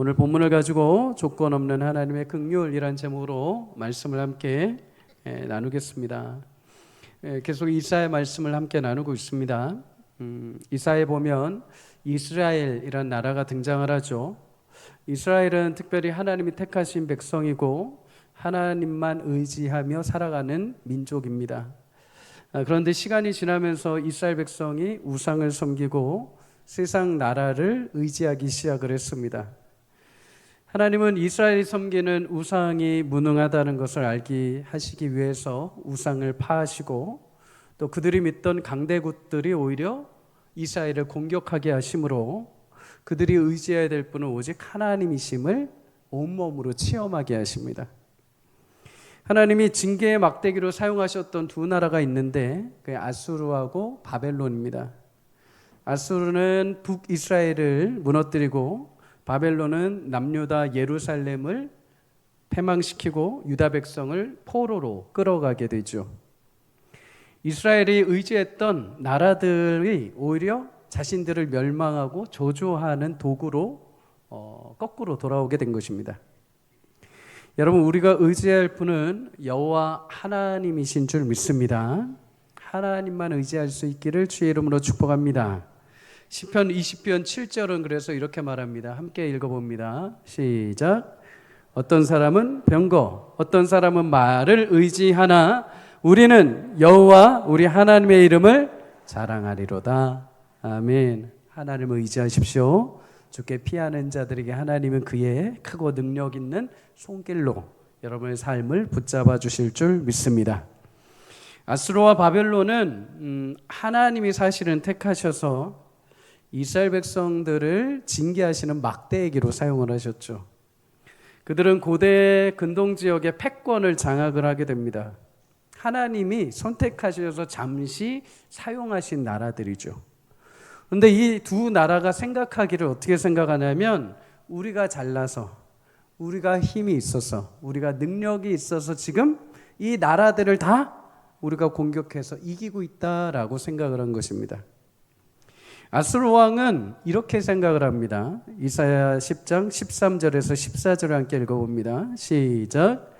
오늘 본문을 가지고 조건 없는 하나님의 긍휼이란 제목으로 말씀을 함께 나누겠습니다. 계속 이사야 말씀을 함께 나누고 있습니다. 이사야에 보면 이스라엘이란 나라가 등장을 하죠. 이스라엘은 특별히 하나님이 택하신 백성이고 하나님만 의지하며 살아가는 민족입니다. 그런데 시간이 지나면서 이스라엘 백성이 우상을 섬기고 세상 나라를 의지하기 시작을 했습니다. 하나님은 이스라엘이 섬기는 우상이 무능하다는 것을 알게 하시기 위해서 우상을 파하시고 또 그들이 믿던 강대국들이 오히려 이스라엘을 공격하게 하심으로 그들이 의지해야 될 분은 오직 하나님이심을 온몸으로 체험하게 하십니다. 하나님이 징계의 막대기로 사용하셨던 두 나라가 있는데 그게 아수르하고 바벨론입니다. 아수르는 북이스라엘을 무너뜨리고 바벨론은 남유다 예루살렘을 패망시키고 유다 백성을 포로로 끌어가게 되죠. 이스라엘이 의지했던 나라들이 오히려 자신들을 멸망하고 저주하는 도구로 거꾸로 돌아오게 된 것입니다. 여러분, 우리가 의지할 분은 여호와 하나님이신 줄 믿습니다. 하나님만 의지할 수 있기를 주의 이름으로 축복합니다. 시편 20편 7절은 그래서 이렇게 말합니다. 함께 읽어봅니다. 시작. 어떤 사람은 병거, 어떤 사람은 말을 의지하나 우리는 여호와 우리 하나님의 이름을 자랑하리로다. 아멘. 하나님을 의지하십시오. 주께 피하는 자들에게 하나님은 그의 크고 능력 있는 손길로 여러분의 삶을 붙잡아 주실 줄 믿습니다. 아수르와 바벨론은 하나님이 사실은 택하셔서 이스라엘 백성들을 징계하시는 막대기로 사용을 하셨죠. 그들은 고대 근동 지역의 패권을 장악을 하게 됩니다. 하나님이 선택하셔서 잠시 사용하신 나라들이죠. 그런데 이 두 나라가 생각하기를 어떻게 생각하냐면 우리가 잘나서 우리가 힘이 있어서 우리가 능력이 있어서 지금 이 나라들을 다 우리가 공격해서 이기고 있다라고 생각을 한 것입니다. 아수르 왕은 이렇게 생각을 합니다. 이사야 10장 13절에서 14절을 함께 읽어봅니다. 시작.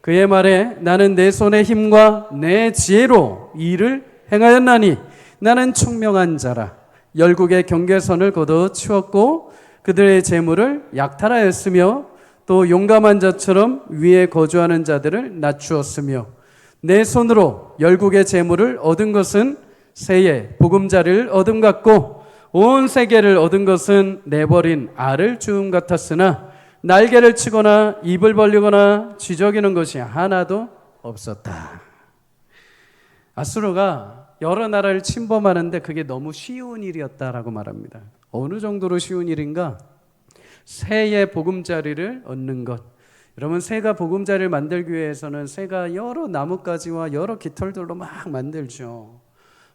그의 말에 나는 내 손의 힘과 내 지혜로 일을 행하였나니 나는 총명한 자라. 열국의 경계선을 걷어 치웠고 그들의 재물을 약탈하였으며 또 용감한 자처럼 위에 거주하는 자들을 낮추었으며 내 손으로 열국의 재물을 얻은 것은 새의 보금자리를 얻음 같고 온 세계를 얻은 것은 내버린 알을 주움 같았으나 날개를 치거나 입을 벌리거나 쥐저기는 것이 하나도 없었다. 아수르가 여러 나라를 침범하는데 그게 너무 쉬운 일이었다라고 말합니다. 어느 정도로 쉬운 일인가? 새의 보금자리를 얻는 것. 여러분, 새가 보금자리를 만들기 위해서는 새가 여러 나뭇가지와 여러 깃털들로 막 만들죠.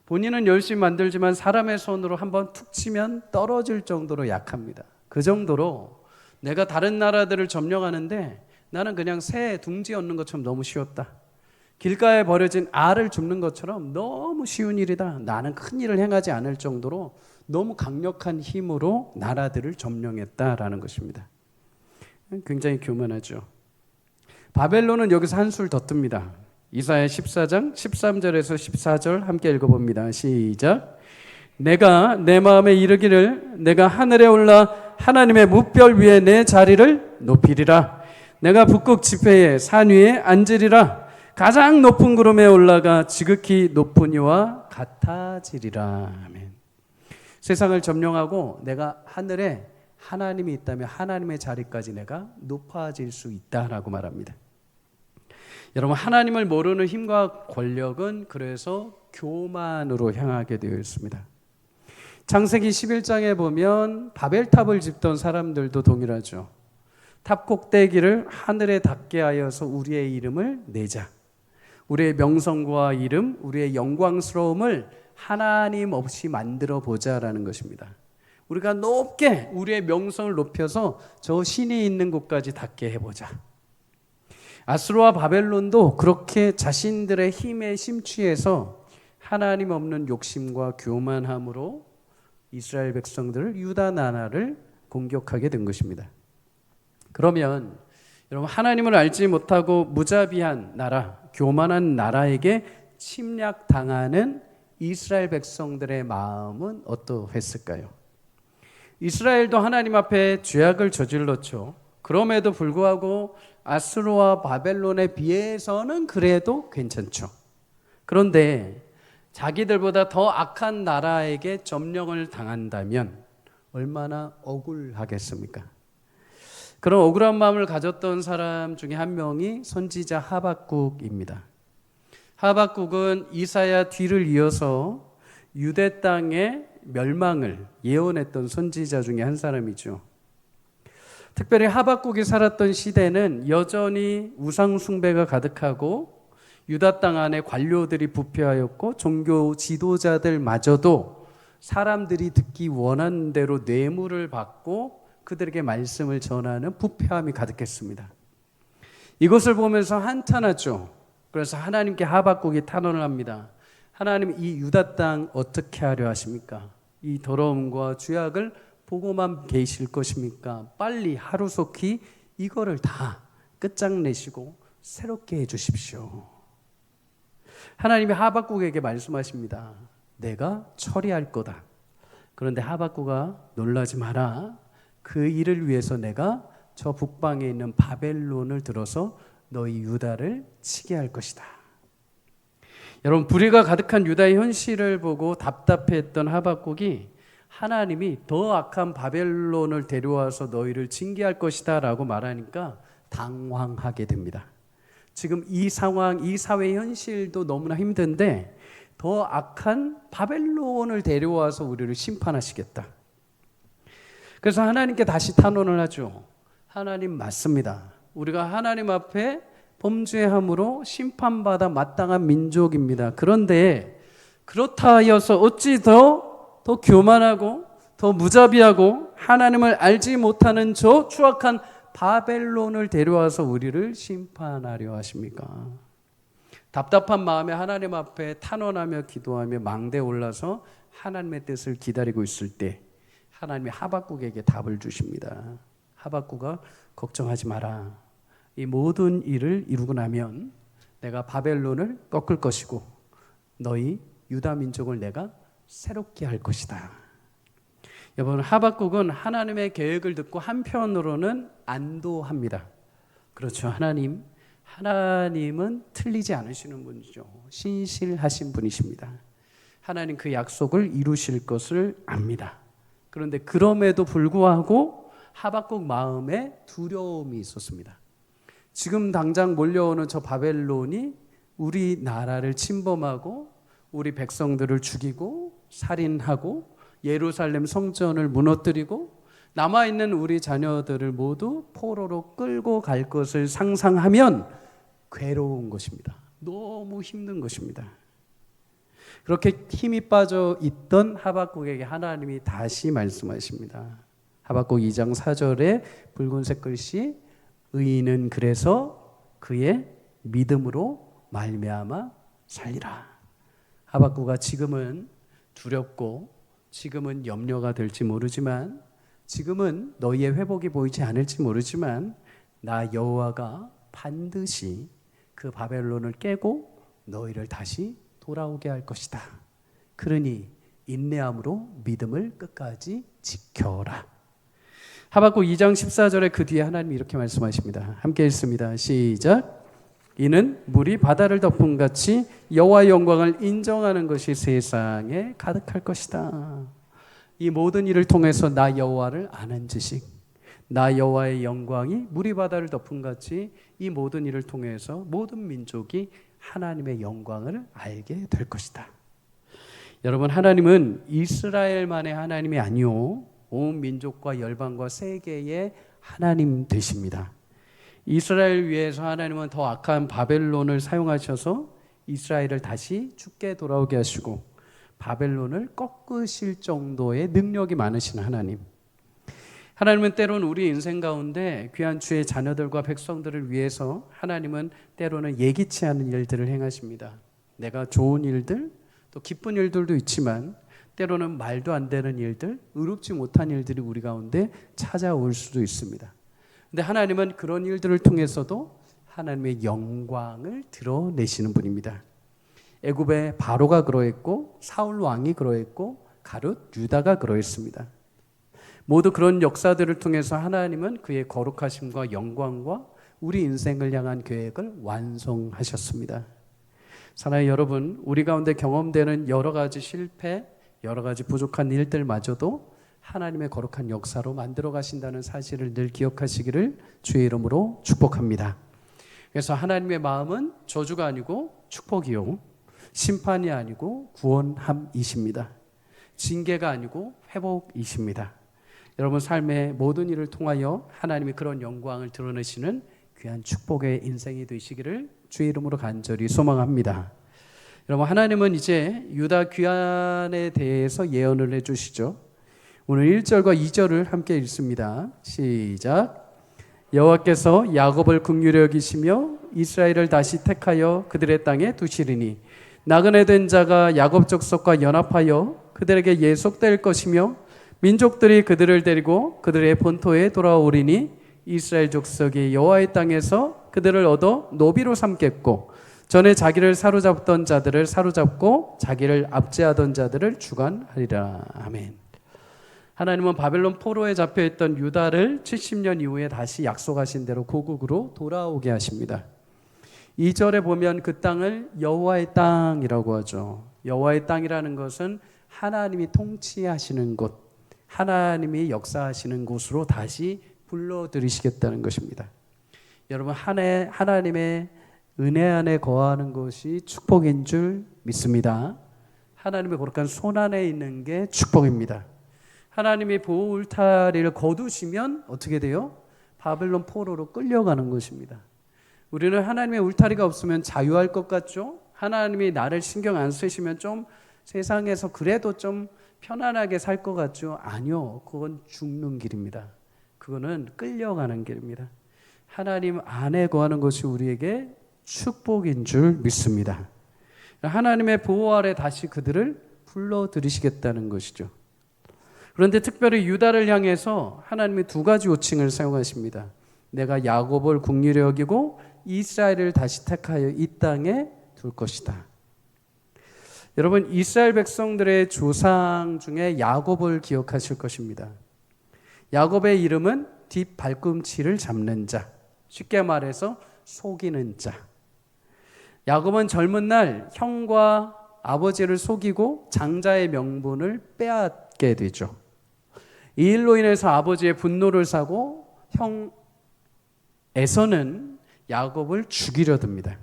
본인은 열심히 만들지만 사람의 손으로 한번 툭 치면 떨어질 정도로 약합니다. 그 정도로 내가 다른 나라들을 점령하는데 나는 그냥 새 둥지 얻는 것처럼 너무 쉬웠다. 길가에 버려진 알을 줍는 것처럼 너무 쉬운 일이다. 나는 큰 일을 행하지 않을 정도로 너무 강력한 힘으로 나라들을 점령했다라는 것입니다. 굉장히 교만하죠. 바벨론은 여기서 한술 더 뜹니다. 이사야 14장 13절에서 14절 함께 읽어봅니다. 시작. 내가 내 마음에 이르기를 내가 하늘에 올라 하나님의 무별 위에 내 자리를 높이리라. 내가 북극 지폐의 산 위에 앉으리라. 가장 높은 구름에 올라가 지극히 높은 이와 같아지리라. 아멘. 세상을 점령하고 내가 하늘에 하나님이 있다면 하나님의 자리까지 내가 높아질 수 있다라고 말합니다. 여러분, 하나님을 모르는 힘과 권력은 그래서 교만으로 향하게 되어 있습니다. 창세기 11장에 보면 바벨탑을 짓던 사람들도 동일하죠. 탑 꼭대기를 하늘에 닿게 하여서 우리의 이름을 내자. 우리의 명성과 이름, 우리의 영광스러움을 하나님 없이 만들어 보자라는 것입니다. 우리가 높게 우리의 명성을 높여서 저 신이 있는 곳까지 닿게 해보자. 아수르와 바벨론도 그렇게 자신들의 힘에 심취해서 하나님 없는 욕심과 교만함으로 이스라엘 백성들을 유다 나라를 공격하게 된 것입니다. 그러면 여러분, 하나님을 알지 못하고 무자비한 나라, 교만한 나라에게 침략당하는 이스라엘 백성들의 마음은 어떠했을까요? 이스라엘도 하나님 앞에 죄악을 저질렀죠. 그럼에도 불구하고 아수르와 바벨론에 비해서는 그래도 괜찮죠. 그런데 자기들보다 더 악한 나라에게 점령을 당한다면 얼마나 억울하겠습니까? 그런 억울한 마음을 가졌던 사람 중에 한 명이 선지자 하박국입니다. 하박국은 이사야 뒤를 이어서 유대 땅의 멸망을 예언했던 선지자 중에 한 사람이죠. 특별히 하박국이 살았던 시대는 여전히 우상 숭배가 가득하고 유다 땅 안에 관료들이 부패하였고 종교 지도자들마저도 사람들이 듣기 원하는 대로 뇌물을 받고 그들에게 말씀을 전하는 부패함이 가득했습니다. 이것을 보면서 한탄하죠. 그래서 하나님께 하박국이 탄원을 합니다. 하나님, 이 유다 땅 어떻게 하려 하십니까? 이 더러움과 죄악을 보고만 계실 것입니까? 빨리 하루속히 이거를 다 끝장내시고 새롭게 해주십시오. 하나님이 하박국에게 말씀하십니다. 내가 처리할 거다. 그런데 하박국아, 놀라지 마라. 그 일을 위해서 내가 저 북방에 있는 바벨론을 들어서 너희 유다를 치게 할 것이다. 여러분, 불의가 가득한 유다의 현실을 보고 답답해했던 하박국이 하나님이 더 악한 바벨론을 데려와서 너희를 징계할 것이다 라고 말하니까 당황하게 됩니다. 지금 이 상황, 이 사회 현실도 너무나 힘든데 더 악한 바벨론을 데려와서 우리를 심판하시겠다. 그래서 하나님께 다시 탄원을 하죠. 하나님, 맞습니다. 우리가 하나님 앞에 범죄함으로 심판받아 마땅한 민족입니다. 그런데 그렇다 하여서 어찌 더 교만하고 더 무자비하고 하나님을 알지 못하는 저 추악한 바벨론을 데려와서 우리를 심판하려 하십니까? 답답한 마음에 하나님 앞에 탄원하며 기도하며 망대에 올라서 하나님의 뜻을 기다리고 있을 때 하나님이 하박국에게 답을 주십니다. 하박국아, 걱정하지 마라. 이 모든 일을 이루고 나면 내가 바벨론을 꺾을 것이고 너희 유다 민족을 내가 새롭게 할 것이다. 여러분, 하박국은 하나님의 계획을 듣고 한편으로는 안도합니다. 그렇죠. 하나님은 틀리지 않으시는 분이죠. 신실하신 분이십니다. 하나님 그 약속을 이루실 것을 압니다. 그런데 그럼에도 불구하고 하박국 마음에 두려움이 있었습니다. 지금 당장 몰려오는 저 바벨론이 우리 나라를 침범하고 우리 백성들을 죽이고 살인하고 예루살렘 성전을 무너뜨리고 남아있는 우리 자녀들을 모두 포로로 끌고 갈 것을 상상하면 괴로운 것입니다. 너무 힘든 것입니다. 그렇게 힘이 빠져 있던 하박국에게 하나님이 다시 말씀하십니다. 하박국 2장 4절에 붉은색 글씨, 의인은 그래서 그의 믿음으로 말미암아 살리라. 하박국아, 지금은 두렵고 지금은 염려가 될지 모르지만, 지금은 너희의 회복이 보이지 않을지 모르지만 나 여호와가 반드시 그 바벨론을 깨고 너희를 다시 돌아오게 할 것이다. 그러니 인내함으로 믿음을 끝까지 지켜라. 하박국 2장 14절에 그 뒤에 하나님이 이렇게 말씀하십니다. 함께 읽습니다. 시작. 이는 물이 바다를 덮은 같이 여호와의 영광을 인정하는 것이 세상에 가득할 것이다. 이 모든 일을 통해서 나 여호와를 아는 지식, 나 여호와의 영광이 물이 바다를 덮은 같이 이 모든 일을 통해서 모든 민족이 하나님의 영광을 알게 될 것이다. 여러분, 하나님은 이스라엘만의 하나님이 아니요 온 민족과 열방과 세계의 하나님 되십니다. 이스라엘 위해서 하나님은 더 악한 바벨론을 사용하셔서 이스라엘을 다시 죽게 돌아오게 하시고 바벨론을 꺾으실 정도의 능력이 많으신 하나님. 하나님은 때로는 우리 인생 가운데 귀한 주의 자녀들과 백성들을 위해서 하나님은 때로는 예기치 않은 일들을 행하십니다. 내가 좋은 일들, 또 기쁜 일들도 있지만 때로는 말도 안 되는 일들, 의롭지 못한 일들이 우리 가운데 찾아올 수도 있습니다. 근데 하나님은 그런 일들을 통해서도 하나님의 영광을 드러내시는 분입니다. 애굽의 바로가 그러했고 사울 왕이 그러했고 가룟 유다가 그러했습니다. 모두 그런 역사들을 통해서 하나님은 그의 거룩하심과 영광과 우리 인생을 향한 계획을 완성하셨습니다. 사랑하는 여러분, 우리 가운데 경험되는 여러 가지 실패, 여러 가지 부족한 일들마저도 하나님의 거룩한 역사로 만들어 가신다는 사실을 늘 기억하시기를 주의 이름으로 축복합니다. 그래서 하나님의 마음은 저주가 아니고 축복이요, 심판이 아니고 구원함이십니다. 징계가 아니고 회복이십니다. 여러분 삶의 모든 일을 통하여 하나님이 그런 영광을 드러내시는 귀한 축복의 인생이 되시기를 주의 이름으로 간절히 소망합니다. 여러분, 하나님은 이제 유다 귀환에 대해서 예언을 해주시죠. 오늘 1절과 2절을 함께 읽습니다. 시작. 여호와께서 야곱을 긍휼히 여기시며 이스라엘을 다시 택하여 그들의 땅에 두시리니 나그네 된 자가 야곱 족속과 연합하여 그들에게 예속될 것이며 민족들이 그들을 데리고 그들의 본토에 돌아오리니 이스라엘 족속이 여호와의 땅에서 그들을 얻어 노비로 삼겠고 전에 자기를 사로잡던 자들을 사로잡고 자기를 압제하던 자들을 주관하리라. 아멘. 하나님은 바벨론 포로에 잡혀있던 유다를 70년 이후에 다시 약속하신 대로 고국으로 돌아오게 하십니다. 2절에 보면 그 땅을 여호와의 땅이라고 하죠. 여호와의 땅이라는 것은 하나님이 통치하시는 곳, 하나님이 역사하시는 곳으로 다시 불러들이시겠다는 것입니다. 여러분, 하나님의 은혜 안에 거하는 것이 축복인 줄 믿습니다. 하나님의 거룩한 손 안에 있는 게 축복입니다. 하나님이 보호 울타리를 거두시면 어떻게 돼요? 바벨론 포로로 끌려가는 것입니다. 우리는 하나님의 울타리가 없으면 자유할 것 같죠? 하나님이 나를 신경 안 쓰시면 좀 세상에서 그래도 좀 편안하게 살 것 같죠? 아니요, 그건 죽는 길입니다. 그거는 끌려가는 길입니다. 하나님 안에 거하는 것이 우리에게 축복인 줄 믿습니다. 하나님의 보호 아래 다시 그들을 불러들이시겠다는 것이죠. 그런데 특별히 유다를 향해서 하나님이 두 가지 호칭을 사용하십니다. 내가 야곱을 긍휼히 여기고 이스라엘을 다시 택하여 이 땅에 둘 것이다. 여러분, 이스라엘 백성들의 조상 중에 야곱을 기억하실 것입니다. 야곱의 이름은 뒷발꿈치를 잡는 자, 쉽게 말해서 속이는 자. 야곱은 젊은 날 형과 아버지를 속이고 장자의 명분을 빼앗게 되죠. 이 일로 인해서 아버지의 분노를 사고 형 에서는 야곱을 죽이려 듭니다.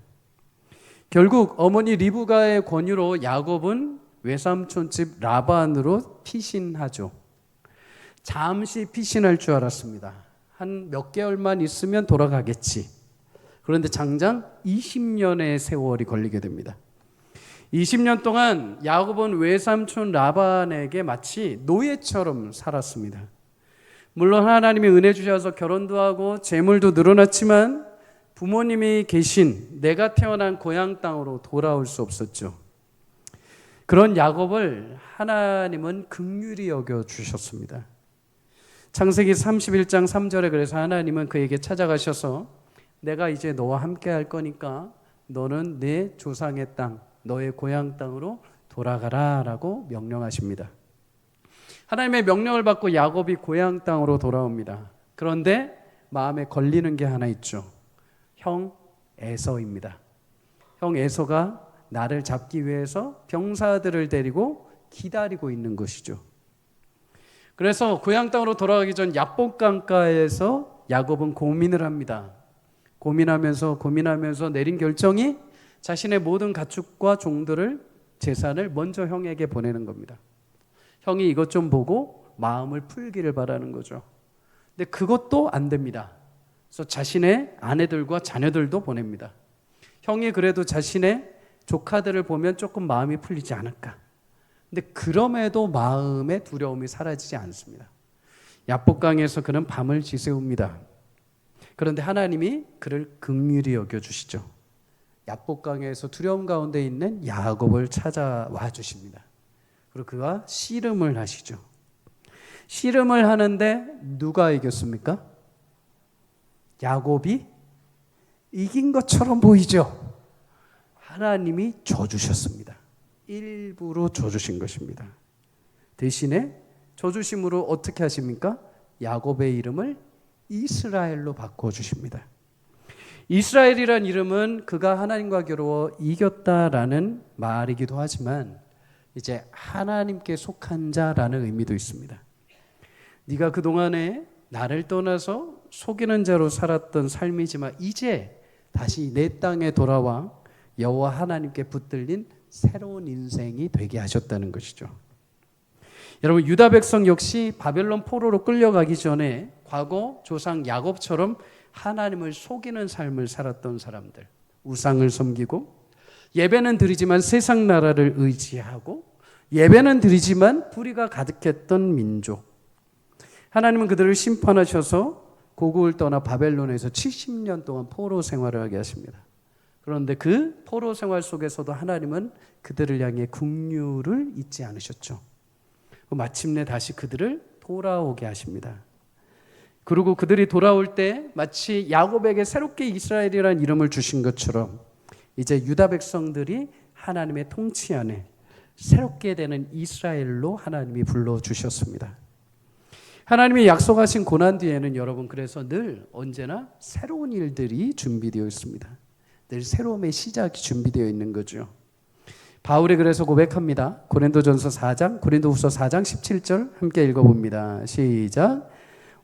결국 어머니 리브가의 권유로 야곱은 외삼촌 집 라반으로 피신하죠. 잠시 피신할 줄 알았습니다. 한 몇 개월만 있으면 돌아가겠지. 그런데 장장 20년의 세월이 걸리게 됩니다. 20년 동안 야곱은 외삼촌 라반에게 마치 노예처럼 살았습니다. 물론 하나님이 은혜 주셔서 결혼도 하고 재물도 늘어났지만 부모님이 계신 내가 태어난 고향 땅으로 돌아올 수 없었죠. 그런 야곱을 하나님은 긍휼히 여겨 주셨습니다. 창세기 31장 3절에 그래서 하나님은 그에게 찾아가셔서 내가 이제 너와 함께 할 거니까 너는 내 조상의 땅, 너의 고향 땅으로 돌아가라 라고 명령하십니다. 하나님의 명령을 받고 야곱이 고향 땅으로 돌아옵니다. 그런데 마음에 걸리는 게 하나 있죠. 형 에서입니다. 형 에서가 나를 잡기 위해서 병사들을 데리고 기다리고 있는 것이죠. 그래서 고향 땅으로 돌아가기 전 야복 강가에서 야곱은 고민을 합니다. 고민하면서 내린 결정이 자신의 모든 가축과 종들을 재산을 먼저 형에게 보내는 겁니다. 형이 이것 좀 보고 마음을 풀기를 바라는 거죠. 근데 그것도 안 됩니다. 그래서 자신의 아내들과 자녀들도 보냅니다. 형이 그래도 자신의 조카들을 보면 조금 마음이 풀리지 않을까. 근데 그럼에도 마음의 두려움이 사라지지 않습니다. 야복강에서 그는 밤을 지새웁니다. 그런데 하나님이 그를 긍휼히 여겨주시죠. 야복강에서 두려움 가운데 있는 야곱을 찾아와 주십니다. 그리고 그가 씨름을 하시죠. 씨름을 하는데 누가 이겼습니까? 야곱이 이긴 것처럼 보이죠? 하나님이 줘주셨습니다. 일부러 줘주신 것입니다. 대신에 줘주심으로 어떻게 하십니까? 야곱의 이름을 이스라엘로 바꿔주십니다. 이스라엘이란 이름은 그가 하나님과 겨루어 이겼다라는 말이기도 하지만 이제 하나님께 속한 자라는 의미도 있습니다. 네가 그동안에 나를 떠나서 속이는 자로 살았던 삶이지만 이제 다시 내 땅에 돌아와 여호와 하나님께 붙들린 새로운 인생이 되게 하셨다는 것이죠. 여러분, 유다 백성 역시 바벨론 포로로 끌려가기 전에 과거 조상 야곱처럼 하나님을 속이는 삶을 살았던 사람들, 우상을 섬기고 예배는 드리지만 세상 나라를 의지하고 예배는 드리지만 불의가 가득했던 민족. 하나님은 그들을 심판하셔서 고국을 떠나 바벨론에서 70년 동안 포로 생활을 하게 하십니다. 그런데 그 포로 생활 속에서도 하나님은 그들을 향해 긍휼을 잊지 않으셨죠. 마침내 다시 그들을 돌아오게 하십니다. 그리고 그들이 돌아올 때 마치 야곱에게 새롭게 이스라엘이라는 이름을 주신 것처럼 이제 유다 백성들이 하나님의 통치 안에 새롭게 되는 이스라엘로 하나님이 불러주셨습니다. 하나님이 약속하신 고난 뒤에는 여러분 그래서 늘 언제나 새로운 일들이 준비되어 있습니다. 늘 새로움의 시작이 준비되어 있는 거죠. 바울이 그래서 고백합니다. 고린도전서 4장, 고린도후서 4장 17절 함께 읽어봅니다. 시작.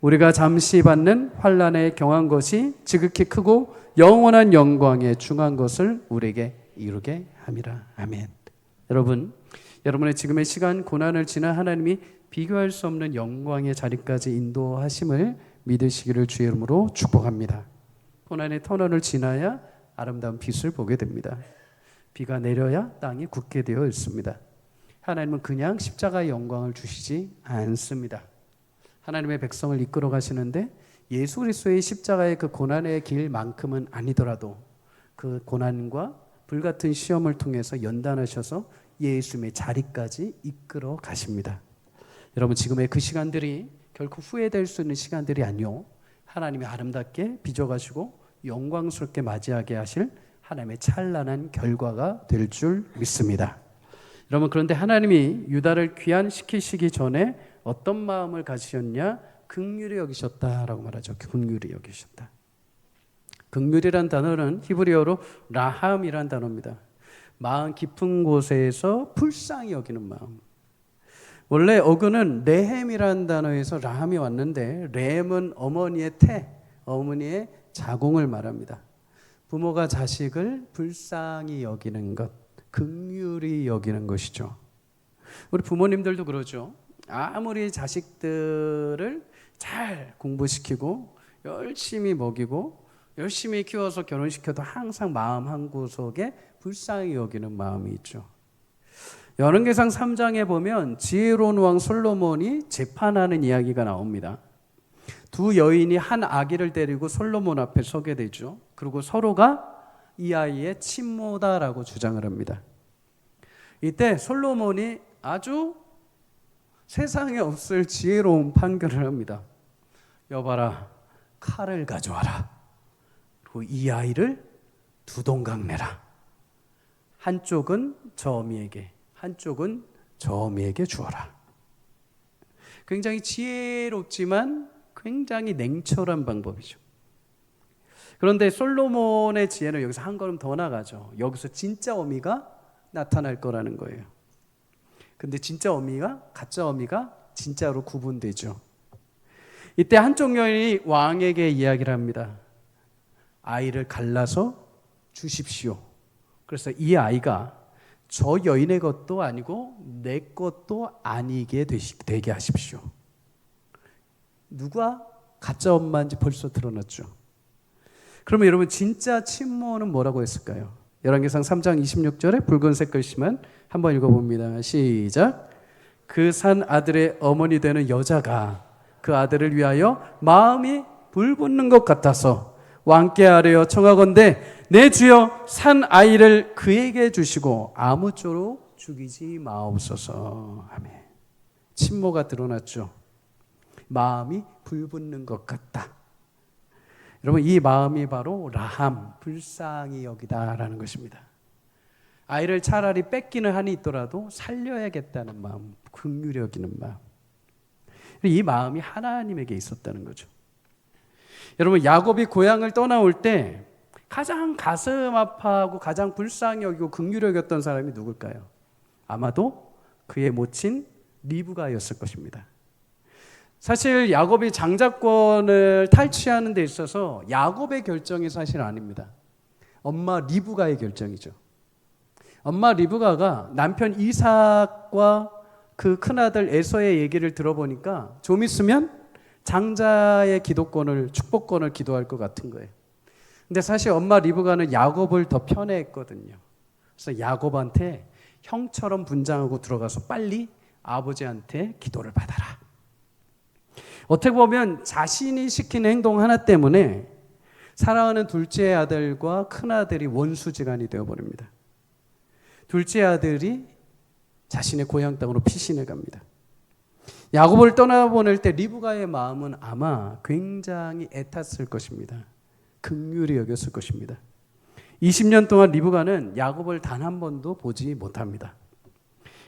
우리가 잠시 받는 환난에 경한 것이 지극히 크고 영원한 영광에 중한 것을 우리에게 이루게 함이라. 아멘. 여러분, 여러분의 지금의 시간 고난을 지나 하나님이 비교할 수 없는 영광의 자리까지 인도하심을 믿으시기를 주의 이름으로 축복합니다. 고난의 터널을 지나야 아름다운 빛을 보게 됩니다. 비가 내려야 땅이 굳게 되어 있습니다. 하나님은 그냥 십자가의 영광을 주시지 않습니다. 하나님의 백성을 이끌어 가시는데 예수 그리스도의 십자가의 그 고난의 길만큼은 아니더라도 그 고난과 불같은 시험을 통해서 연단하셔서 예수님의 자리까지 이끌어 가십니다. 여러분, 지금의 그 시간들이 결코 후회될 수 있는 시간들이 아니요, 하나님이 아름답게 빚어가시고 영광스럽게 맞이하게 하실 하나님의 찬란한 결과가 될 줄 믿습니다. 여러분, 그런데 하나님이 유다를 귀환시키시기 전에 어떤 마음을 가지셨냐? 긍휼히 여기셨다라고 말하죠. 긍휼히 여기셨다. 긍휼이란 단어는 히브리어로 라함이란 단어입니다. 마음 깊은 곳에서 불쌍히 여기는 마음. 원래 어근은 레헴이라는 단어에서 라함이 왔는데 렘은 어머니의 태, 어머니의 자궁을 말합니다. 부모가 자식을 불쌍히 여기는 것, 긍휼히 여기는 것이죠. 우리 부모님들도 그러죠. 아무리 자식들을 잘 공부시키고 열심히 먹이고 열심히 키워서 결혼시켜도 항상 마음 한구석에 불쌍히 여기는 마음이 있죠. 열왕기상 3장에 보면 지혜로운 왕 솔로몬이 재판하는 이야기가 나옵니다. 두 여인이 한 아기를 데리고 솔로몬 앞에 서게 되죠. 그리고 서로가 이 아이의 친모다라고 주장을 합니다. 이때 솔로몬이 아주 세상에 없을 지혜로운 판결을 합니다. 여봐라, 칼을 가져와라. 그리고 이 아이를 두 동강 내라. 한쪽은 저 어미에게, 한쪽은 저 어미에게 주어라. 굉장히 지혜롭지만 굉장히 냉철한 방법이죠. 그런데 솔로몬의 지혜는 여기서 한 걸음 더 나가죠. 여기서 진짜 어미가 나타날 거라는 거예요. 근데 진짜 어미가 가짜 어미가 진짜로 구분되죠. 이때 한쪽 여인이 왕에게 이야기를 합니다. 아이를 갈라서 주십시오. 그래서 이 아이가 저 여인의 것도 아니고 내 것도 아니게 되게 하십시오. 누가 가짜 엄마인지 벌써 드러났죠. 그러면 여러분, 진짜 친모는 뭐라고 했을까요? 열왕기상 3장 26절에 붉은색 글씨만 한번 읽어봅니다. 시작. 그 산 아들의 어머니 되는 여자가 그 아들을 위하여 마음이 불붙는 것 같아서 왕께 아뢰어 청하건대 내 주여 산 아이를 그에게 주시고 아무쪼록 죽이지 마옵소서. 아멘. 친모가 드러났죠. 마음이 불붙는 것 같다. 여러분, 이 마음이 바로 라함, 불쌍히 여기다라는 것입니다. 아이를 차라리 뺏기는 한이 있더라도 살려야겠다는 마음, 긍휼히 여기는 마음. 이 마음이 하나님에게 있었다는 거죠. 여러분, 야곱이 고향을 떠나올 때 가장 가슴 아파하고 가장 불쌍히 여기고 긍휼히 여겼던 사람이 누굴까요? 아마도 그의 모친 리브가였을 것입니다. 사실 야곱이 장자권을 탈취하는 데 있어서 야곱의 결정이 사실 아닙니다. 엄마 리브가의 결정이죠. 엄마 리브가가 남편 이삭과 그 큰아들 에서의 얘기를 들어보니까 좀 있으면 장자의 기도권을, 축복권을 기도할 것 같은 거예요. 근데 사실 엄마 리브가는 야곱을 더 편애했거든요. 그래서 야곱한테 형처럼 분장하고 들어가서 빨리 아버지한테 기도를 받아라. 어떻게 보면 자신이 시킨 행동 하나 때문에 사랑하는 둘째 아들과 큰아들이 원수지간이 되어버립니다. 둘째 아들이 자신의 고향 땅으로 피신해 갑니다. 야곱을 떠나보낼 때 리브가의 마음은 아마 굉장히 애탔을 것입니다. 긍휼히 여겼을 것입니다. 20년 동안 리브가는 야곱을 단 한 번도 보지 못합니다.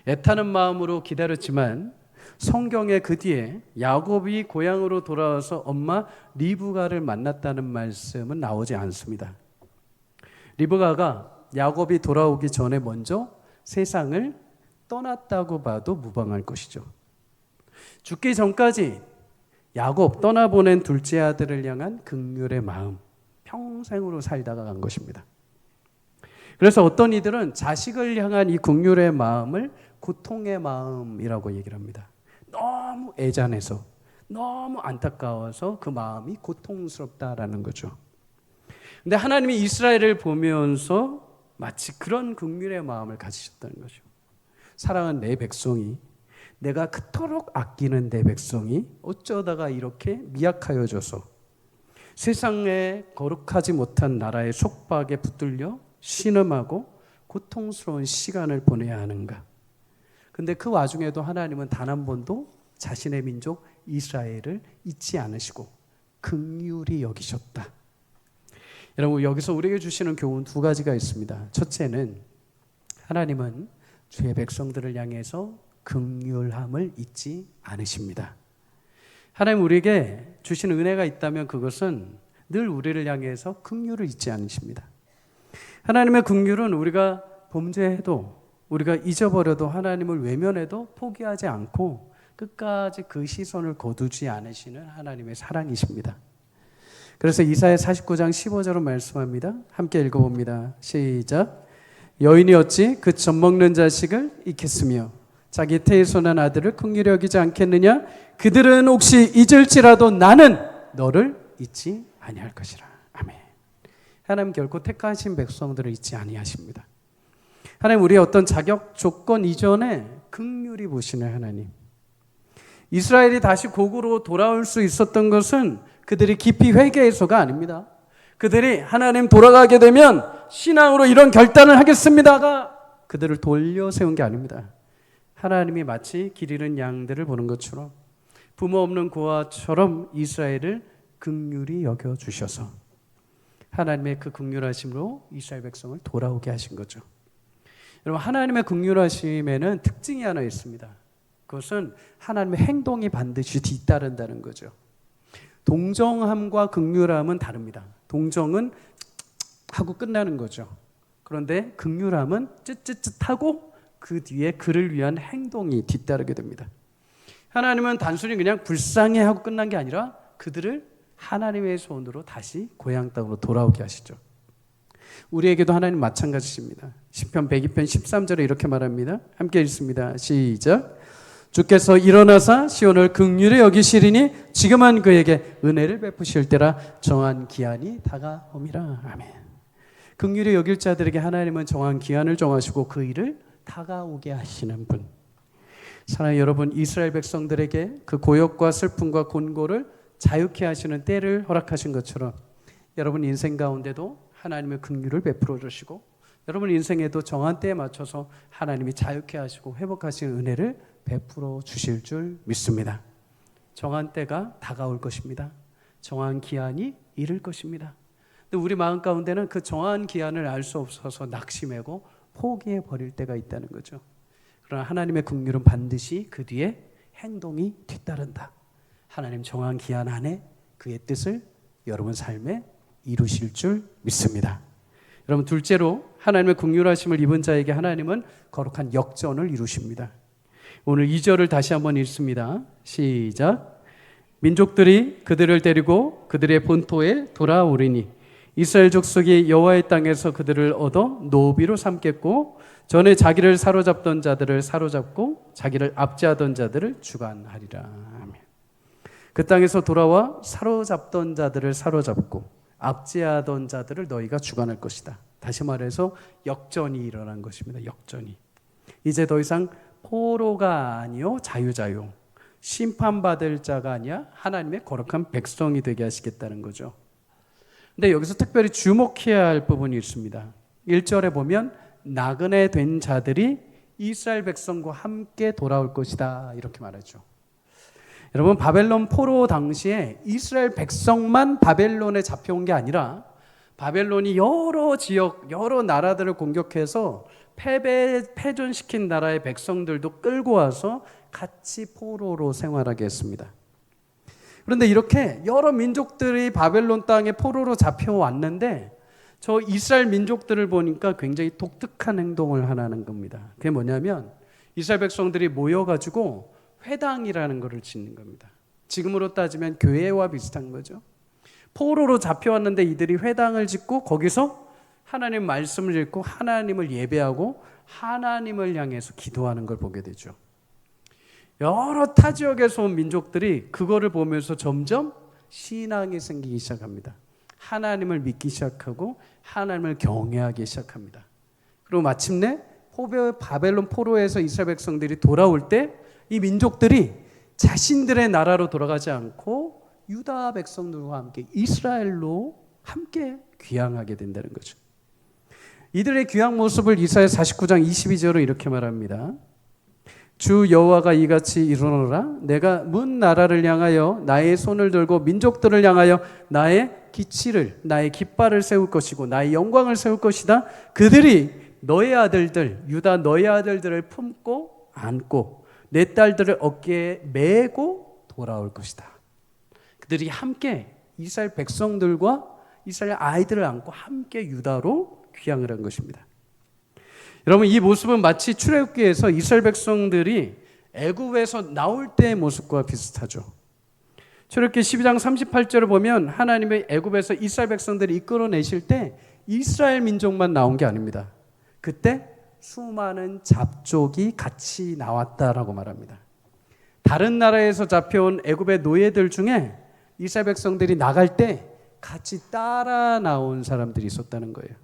애타는 마음으로 기다렸지만 성경에 그 뒤에 야곱이 고향으로 돌아와서 엄마 리브가를 만났다는 말씀은 나오지 않습니다. 리브가가 야곱이 돌아오기 전에 먼저 세상을 떠났다고 봐도 무방할 것이죠. 죽기 전까지 야곱 떠나보낸 둘째 아들을 향한 긍휼의 마음, 평생으로 살다가 간 것입니다. 그래서 어떤 이들은 자식을 향한 이 긍휼의 마음을 고통의 마음이라고 얘기를 합니다. 너무 애잔해서, 너무 안타까워서 그 마음이 고통스럽다라는 거죠. 근데 하나님이 이스라엘을 보면서 마치 그런 긍휼의 마음을 가지셨다는 거죠. 사랑하는 내 백성이, 내가 그토록 아끼는 내 백성이 어쩌다가 이렇게 미약하여져서 세상에 거룩하지 못한 나라의 속박에 붙들려 신음하고 고통스러운 시간을 보내야 하는가. 근데 그 와중에도 하나님은 단 한 번도 자신의 민족 이스라엘을 잊지 않으시고 긍휼히 여기셨다. 여러분, 여기서 우리에게 주시는 교훈 두 가지가 있습니다. 첫째는 하나님은 주의 백성들을 향해서 긍휼함을 잊지 않으십니다. 하나님 우리에게 주시는 은혜가 있다면 그것은 늘 우리를 향해서 긍휼을 잊지 않으십니다. 하나님의 긍휼은 우리가 범죄해도, 우리가 잊어버려도, 하나님을 외면해도 포기하지 않고 끝까지 그 시선을 거두지 않으시는 하나님의 사랑이십니다. 그래서 이사야 49장 15절로 말씀합니다. 함께 읽어봅니다. 시작. 여인이 어찌 그 젖먹는 자식을 잊겠으며 자기 태에서 난 아들을 긍휼히 여기지 않겠느냐? 그들은 혹시 잊을지라도 나는 너를 잊지 아니할 것이라. 아멘. 하나님 결코 택하신 백성들을 잊지 아니하십니다. 하나님 우리의 어떤 자격 조건 이전에 긍휼히 보시는 하나님. 이스라엘이 다시 고국으로 돌아올 수 있었던 것은 그들이 깊이 회개해서가 아닙니다. 그들이 하나님 돌아가게 되면 신앙으로 이런 결단을 하겠습니다가 그들을 돌려 세운 게 아닙니다. 하나님이 마치 길 잃은 양들을 보는 것처럼, 부모 없는 고아처럼 이스라엘을 긍휼히 여겨주셔서 하나님의 그 긍휼하심으로 이스라엘 백성을 돌아오게 하신 거죠. 여러분, 하나님의 긍휼하심에는 특징이 하나 있습니다. 그것은 하나님의 행동이 반드시 뒤따른다는 거죠. 동정함과 긍휼함은 다릅니다. 동정은 하고 끝나는 거죠. 그런데 긍휼함은 쯧쯧쯧하고 그 뒤에 그를 위한 행동이 뒤따르게 됩니다. 하나님은 단순히 그냥 불쌍해하고 끝난 게 아니라 그들을 하나님의 손으로 다시 고향 땅으로 돌아오게 하시죠. 우리에게도 하나님 마찬가지십니다. 시편 102편 13절에 이렇게 말합니다. 함께 읽습니다. 시작. 주께서 일어나사 시온을 긍휼히 여기시리니 지금은 그에게 은혜를 베푸실 때라 정한 기한이 다가옴이라. 아멘. 긍휼히 여길 자들에게 하나님은 정한 기한을 정하시고 그 일을 다가오게 하시는 분. 사랑하는 여러분, 이스라엘 백성들에게 그 고역과 슬픔과 곤고를 자유케 하시는 때를 허락하신 것처럼 여러분 인생 가운데도 하나님의 긍휼을 베풀어 주시고 여러분 인생에도 정한 때에 맞춰서 하나님이 자유케 하시고 회복하시는 은혜를 베풀어 주실 줄 믿습니다. 정한 때가 다가올 것입니다. 정한 기한이 이룰 것입니다. 근데 우리 마음 가운데는 그 정한 기한을 알 수 없어서 낙심하고 포기해 버릴 때가 있다는 거죠. 그러나 하나님의 긍휼은 반드시 그 뒤에 행동이 뒤따른다. 하나님 정한 기한 안에 그의 뜻을 여러분 삶에 이루실 줄 믿습니다. 여러분, 둘째로 하나님의 긍휼하심을 입은 자에게 하나님은 거룩한 역전을 이루십니다. 오늘 2절을 다시 한번 읽습니다. 시작. 민족들이 그들을 데리고 그들의 본토에 돌아오리니 이스라엘 족속이 여호와의 땅에서 그들을 얻어 노비로 삼겠고 전에 자기를 사로잡던 자들을 사로잡고 자기를 압제하던 자들을 주관하리라. 아멘. 그 땅에서 돌아와 사로잡던 자들을 사로잡고 압제하던 자들을 너희가 주관할 것이다. 다시 말해서 역전이 일어난 것입니다. 역전이. 이제 더 이상 포로가 아니요 자유자요, 심판받을 자가 아니야 하나님의 거룩한 백성이 되게 하시겠다는 거죠. 근데 여기서 특별히 주목해야 할 부분이 있습니다. 1절에 보면 나그네 된 자들이 이스라엘 백성과 함께 돌아올 것이다 이렇게 말하죠. 여러분, 바벨론 포로 당시에 이스라엘 백성만 바벨론에 잡혀온 게 아니라 바벨론이 여러 지역, 여러 나라들을 공격해서 패전시킨 나라의 백성들도 끌고 와서 같이 포로로 생활하게 했습니다. 그런데 이렇게 여러 민족들이 바벨론 땅에 포로로 잡혀왔는데 저 이스라엘 민족들을 보니까 굉장히 독특한 행동을 하는 겁니다. 그게 뭐냐면 이스라엘 백성들이 모여가지고 회당이라는 것을 짓는 겁니다. 지금으로 따지면 교회와 비슷한 거죠. 포로로 잡혀왔는데 이들이 회당을 짓고 거기서 하나님 말씀을 읽고 하나님을 예배하고 하나님을 향해서 기도하는 걸 보게 되죠. 여러 타 지역에서 온 민족들이 그거를 보면서 점점 신앙이 생기기 시작합니다. 하나님을 믿기 시작하고 하나님을 경외하기 시작합니다. 그리고 마침내 바벨론 포로에서 이스라엘 백성들이 돌아올 때 이 민족들이 자신들의 나라로 돌아가지 않고 유다 백성들과 함께 이스라엘로 함께 귀향하게 된다는 거죠. 이들의 귀향 모습을 이사야 49장 22절로 이렇게 말합니다. 주 여호와가 이같이 이르노라. 내가 문 나라를 향하여 나의 손을 들고 민족들을 향하여 나의 기치를, 나의 깃발을 세울 것이고 나의 영광을 세울 것이다. 그들이 너의 아들들, 유다 너의 아들들을 품고 안고 내 딸들을 어깨에 메고 돌아올 것이다. 그들이 함께 이스라엘 백성들과 이스라엘 아이들을 안고 함께 유다로 귀향을 한 것입니다. 여러분, 이 모습은 마치 출애굽기에서 이스라엘 백성들이 애굽에서 나올 때의 모습과 비슷하죠. 출애굽기 12장 38절을 보면 하나님의 애굽에서 이스라엘 백성들이 이끌어내실 때 이스라엘 민족만 나온 게 아닙니다. 그때 수많은 잡족이 같이 나왔다라고 말합니다. 다른 나라에서 잡혀온 애굽의 노예들 중에 이스라엘 백성들이 나갈 때 같이 따라 나온 사람들이 있었다는 거예요.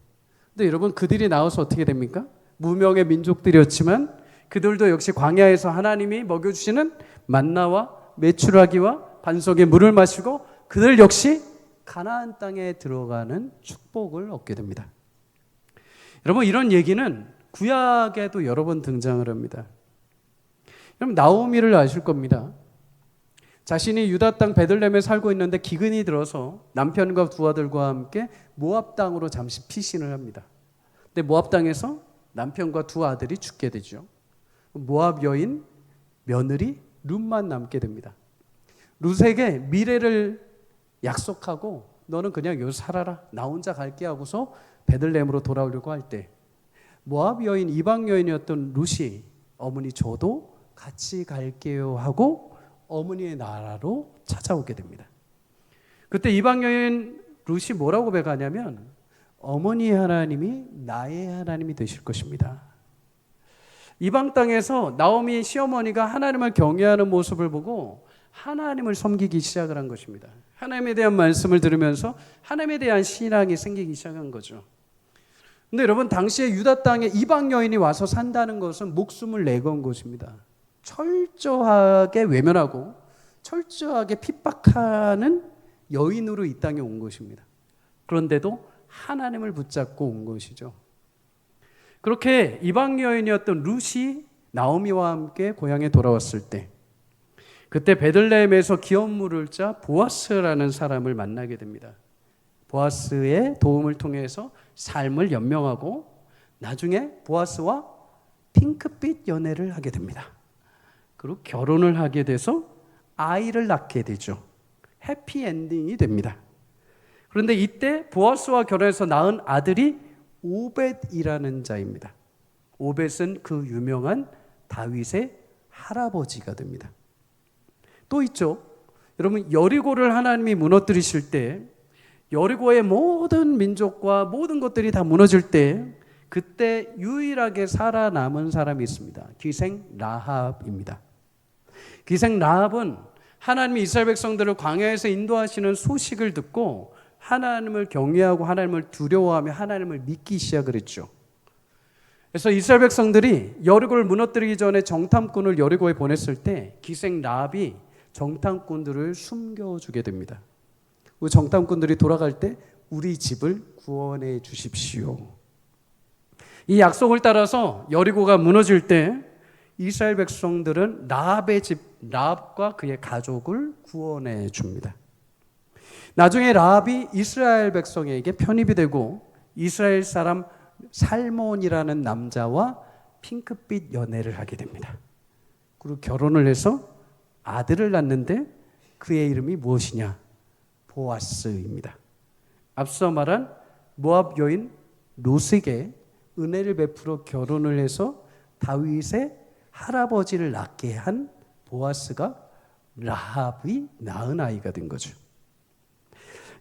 근데 여러분, 그들이 나와서 어떻게 됩니까? 무명의 민족들이었지만 그들도 역시 광야에서 하나님이 먹여주시는 만나와 메추라기와 반석의 물을 마시고 그들 역시 가나안 땅에 들어가는 축복을 얻게 됩니다. 여러분, 이런 얘기는 구약에도 여러 번 등장을 합니다. 여러분, 나오미를 아실 겁니다. 자신이 유다 땅 베들레헴에 살고 있는데 기근이 들어서 남편과 두 아들과 함께 모압 땅으로 잠시 피신을 합니다. 근데 모압 땅에서 남편과 두 아들이 죽게 되죠. 모압 여인 며느리 룻만 남게 됩니다. 룻에게 미래를 약속하고 너는 그냥 여기 살아라, 나 혼자 갈게 하고서 베들레헴으로 돌아오려고 할 때 모압 여인, 이방 여인이었던 룻이 어머니 저도 같이 갈게요 하고 어머니의 나라로 찾아오게 됩니다. 그때 이방 여인 룻이 뭐라고 고백하냐면 어머니의 하나님이 나의 하나님이 되실 것입니다. 이방 땅에서 나오미 시어머니가 하나님을 경외하는 모습을 보고 하나님을 섬기기 시작을 한 것입니다. 하나님에 대한 말씀을 들으면서 하나님에 대한 신앙이 생기기 시작한 거죠. 근데 여러분, 당시에 유다 땅에 이방 여인이 와서 산다는 것은 목숨을 내건 것입니다. 철저하게 외면하고 철저하게 핍박하는 여인으로 이 땅에 온 것입니다. 그런데도 하나님을 붙잡고 온 것이죠. 그렇게 이방 여인이었던 룻이 나오미와 함께 고향에 돌아왔을 때 그때 베들레헴에서 기업 물을 자 보아스라는 사람을 만나게 됩니다. 보아스의 도움을 통해서 삶을 연명하고 나중에 보아스와 핑크빛 연애를 하게 됩니다. 그리고 결혼을 하게 돼서 아이를 낳게 되죠. 해피엔딩이 됩니다. 그런데 이때 보아스와 결혼해서 낳은 아들이 오벳이라는 자입니다. 오벳은 그 유명한 다윗의 할아버지가 됩니다. 또 있죠. 여러분, 여리고를 하나님이 무너뜨리실 때, 여리고의 모든 민족과 모든 것들이 다 무너질 때 그때 유일하게 살아남은 사람이 있습니다. 귀생 라합입니다. 귀생 라합은 하나님이 이스라엘 백성들을 광야에서 인도하시는 소식을 듣고 하나님을 경외하고 하나님을 두려워하며 하나님을 믿기 시작을 했죠. 그래서 이스라엘 백성들이 여리고를 무너뜨리기 전에 정탐꾼을 여리고에 보냈을 때 귀생 라합이 정탐꾼들을 숨겨주게 됩니다. 정탐꾼들이 돌아갈 때 우리 집을 구원해 주십시오. 이 약속을 따라서 여리고가 무너질 때 이스라엘 백성들은 라합의 집, 라합과 그의 가족을 구원해 줍니다. 나중에 라합이 이스라엘 백성에게 편입이 되고 이스라엘 사람 살몬이라는 남자와 핑크빛 연애를 하게 됩니다. 그리고 결혼을 해서 아들을 낳는데 그의 이름이 무엇이냐? 보아스입니다. 앞서 말한 모압 여인 롯에게 은혜를 베풀어 결혼을 해서 다윗의 할아버지를 낳게 한 보아스가 라합이 낳은 아이가 된 거죠.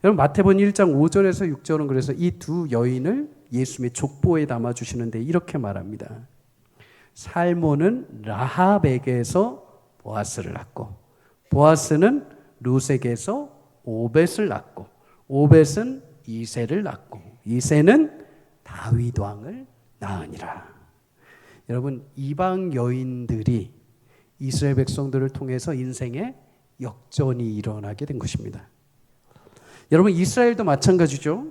여러분, 마태복음 1장 5절에서 6절은 그래서 이 두 여인을 예수님의 족보에 담아주시는데 이렇게 말합니다. 살몬은 라합에게서 보아스를 낳고 보아스는 롯에게서 오벳을 낳고 오벳은 이새를 낳고 이새는 다윗 왕을 낳으니라. 여러분, 이방 여인들이 이스라엘 백성들을 통해서 인생에 역전이 일어나게 된 것입니다. 여러분, 이스라엘도 마찬가지죠.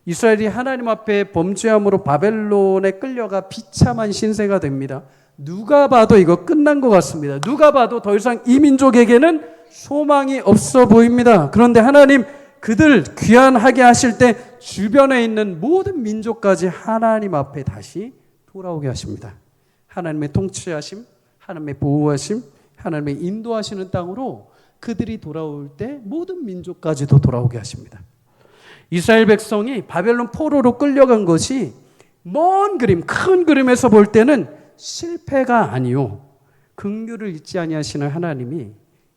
이스라엘이 하나님 앞에 범죄함으로 바벨론에 끌려가 비참한 신세가 됩니다. 누가 봐도 이거 끝난 것 같습니다. 누가 봐도 더 이상 이 민족에게는 소망이 없어 보입니다. 그런데 하나님 그들 귀환하게 하실 때 주변에 있는 모든 민족까지 하나님 앞에 다시 돌아오게 하십니다. 하나님의 통치하심, 하나님의 보호하심, 하나님의 인도하시는 땅으로 그들이 돌아올 때 모든 민족까지도 돌아오게 하십니다. 이스라엘 백성이 바벨론 포로로 끌려간 것이 먼 그림, 큰 그림에서 볼 때는 실패가 아니요, 긍휼을 잊지 아니하시는 하나님이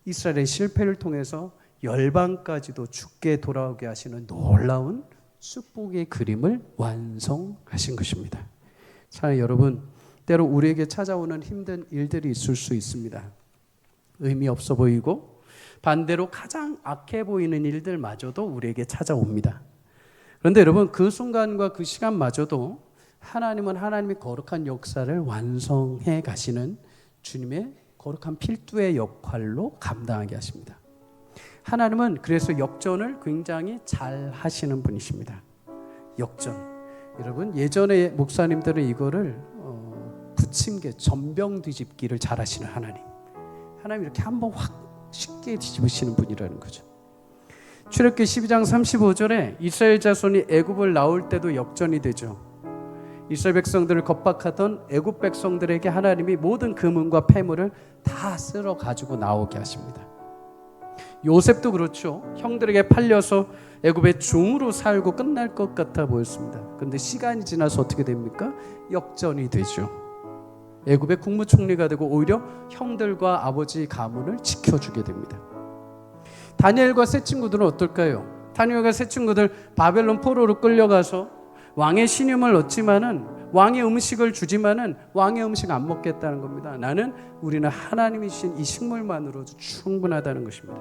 이스라엘의 실패를 통해서 열방까지도 죽게 돌아오게 하시는 놀라운 축복의 그림을 완성하신 것입니다. 사랑하는 여러분, 때로 우리에게 찾아오는 힘든 일들이 있을 수 있습니다. 의미 없어 보이고 반대로 가장 악해 보이는 일들마저도 우리에게 찾아옵니다. 그런데 여러분, 그 순간과 그 시간마저도 하나님은 하나님의 거룩한 역사를 완성해 가시는 주님의 거룩한 필두의 역할로 감당하게 하십니다. 하나님은 그래서 역전을 굉장히 잘 하시는 분이십니다. 역전. 여러분, 예전에 목사님들은 이거를 부침개, 전병 뒤집기를 잘 하시는 하나님. 하나님 이렇게 한번 확 쉽게 뒤집으시는 분이라는 거죠. 출애굽기 12장 35절에 이스라엘 자손이 애굽을 나올 때도 역전이 되죠. 이스라엘 백성들을 겁박하던 애굽 백성들에게 하나님이 모든 금은과 폐물을 다 쓸어 가지고 나오게 하십니다. 요셉도 그렇죠. 형들에게 팔려서 애굽의 종으로 살고 끝날 것 같아 보였습니다. 그런데 시간이 지나서 어떻게 됩니까? 역전이 되죠. 애굽의 국무총리가 되고 오히려 형들과 아버지 가문을 지켜주게 됩니다. 다니엘과 세 친구들은 어떨까요? 다니엘과 세 친구들 바벨론 포로로 끌려가서 왕의 신임을 얻지만은 왕의 음식을 주지만은 왕의 음식 안 먹겠다는 겁니다. 우리는 하나님이 주신 이 식물만으로도 충분하다는 것입니다.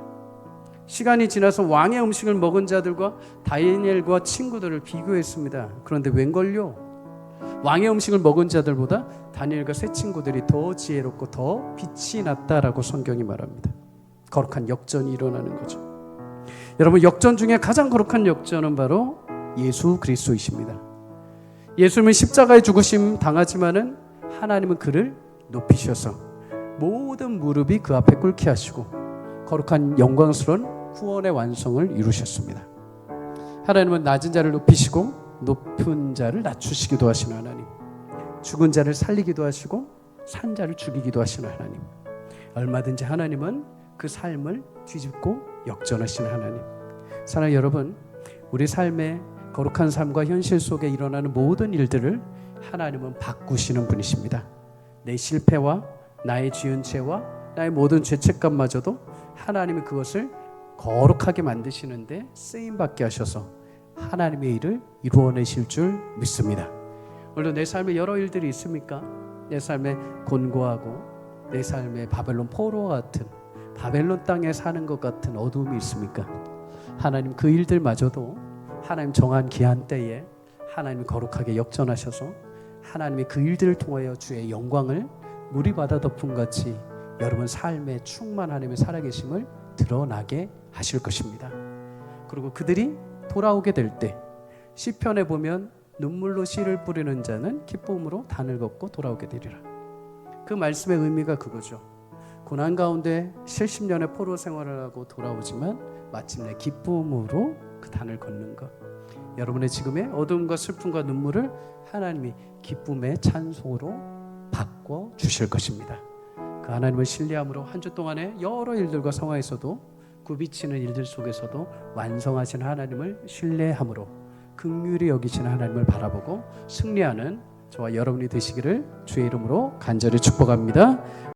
시간이 지나서 왕의 음식을 먹은 자들과 다니엘과 친구들을 비교했습니다. 그런데 웬걸요? 왕의 음식을 먹은 자들보다 다니엘과 세 친구들이 더 지혜롭고 더 빛이 났다라고 성경이 말합니다. 거룩한 역전이 일어나는 거죠. 여러분, 역전 중에 가장 거룩한 역전은 바로 예수 그리스도이십니다. 예수님은 십자가에 죽으심 당하지만은 하나님은 그를 높이셔서 모든 무릎이 그 앞에 꿇게 하시고 거룩한 영광스러운 구원의 완성을 이루셨습니다. 하나님은 낮은 자를 높이시고 높은 자를 낮추시기도 하시는 하나님, 죽은 자를 살리기도 하시고 산 자를 죽이기도 하시는 하나님, 얼마든지 하나님은 그 삶을 뒤집고 역전하시는 하나님. 사랑하는 여러분, 우리 삶의 거룩한 삶과 현실 속에 일어나는 모든 일들을 하나님은 바꾸시는 분이십니다. 내 실패와 나의 지은 죄와 나의 모든 죄책감마저도 하나님이 그것을 거룩하게 만드시는데 쓰임받게 하셔서 하나님의 일을 이루어내실 줄 믿습니다. 물론 내 삶에 여러 일들이 있습니까? 내 삶에 곤고하고 내 삶에 바벨론 포로와 같은, 바벨론 땅에 사는 것 같은 어두움이 있습니까? 하나님 그 일들마저도 하나님 정한 기한 때에 하나님이 거룩하게 역전하셔서 하나님이 그 일들을 통하여 주의 영광을 물이 바다 덮음같이 여러분 삶에 충만하나님의 살아계심을 드러나게 하실 것입니다. 그리고 그들이 돌아오게 될 때 시편에 보면 눈물로 씨를 뿌리는 자는 기쁨으로 단을 걷고 돌아오게 되리라. 그 말씀의 의미가 그거죠. 고난 가운데 70년의 포로 생활을 하고 돌아오지만 마침내 기쁨으로 그 단을 걷는 것. 여러분의 지금의 어둠과 슬픔과 눈물을 하나님이 기쁨의 찬송으로 바꿔 주실 것입니다. 그 하나님을 신뢰함으로 한 주 동안의 여러 일들과 상황에서도 굽이치는 일들 속에서도 완성하신 하나님을 신뢰함으로 긍휼히 여기시는 하나님을 바라보고 승리하는 저와 여러분이 되시기를 주의 이름으로 간절히 축복합니다.